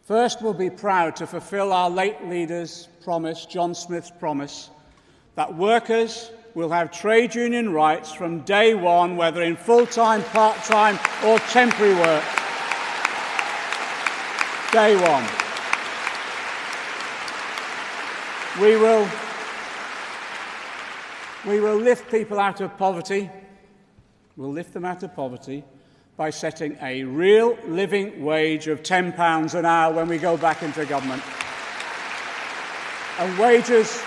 First, we'll be proud to fulfil our late leader's promise, John Smith's promise, that workers will have trade union rights from day one, whether in full-time, part-time or temporary work. Day one. We will lift people out of poverty. We'll lift them out of poverty by setting a real living wage of £10 an hour when we go back into government. And wages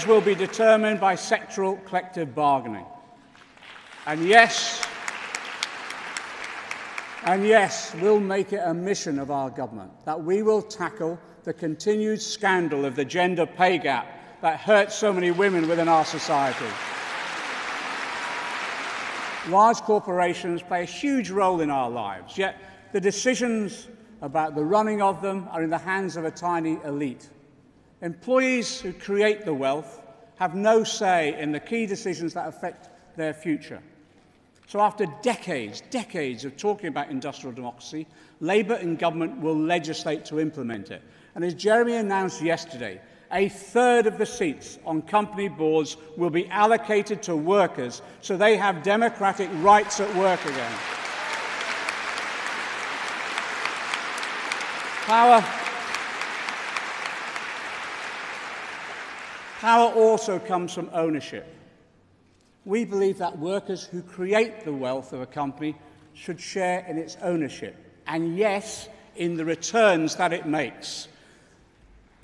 will be determined by sectoral collective bargaining. And yes, we'll make it a mission of our government that we will tackle the continued scandal of the gender pay gap that hurts so many women within our society. Large corporations play a huge role in our lives, yet the decisions about the running of them are in the hands of a tiny elite. Employees who create the wealth have no say in the key decisions that affect their future. So after decades of talking about industrial democracy, Labour and government will legislate to implement it. And as Jeremy announced yesterday, a third of the seats on company boards will be allocated to workers so they have democratic rights at work again. Power also comes from ownership. We believe that workers who create the wealth of a company should share in its ownership, and yes, in the returns that it makes.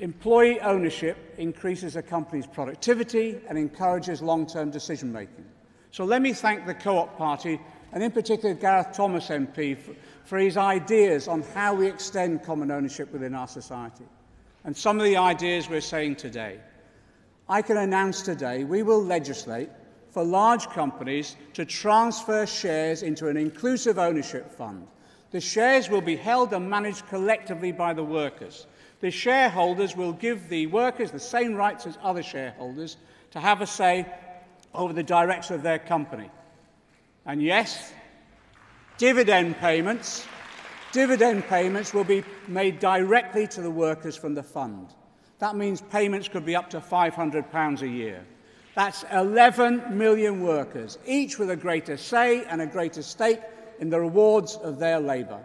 Employee ownership increases a company's productivity and encourages long-term decision-making. So let me thank the Co-op Party, and in particular Gareth Thomas MP, for his ideas on how we extend common ownership within our society, and some of the ideas we're saying today. I can announce today we will legislate for large companies to transfer shares into an inclusive ownership fund. The shares will be held and managed collectively by the workers. The shareholders will give the workers the same rights as other shareholders to have a say over the direction of their company. And yes, dividend payments will be made directly to the workers from the fund. That means payments could be up to £500 a year. That's 11 million workers, each with a greater say and a greater stake in the rewards of their labour.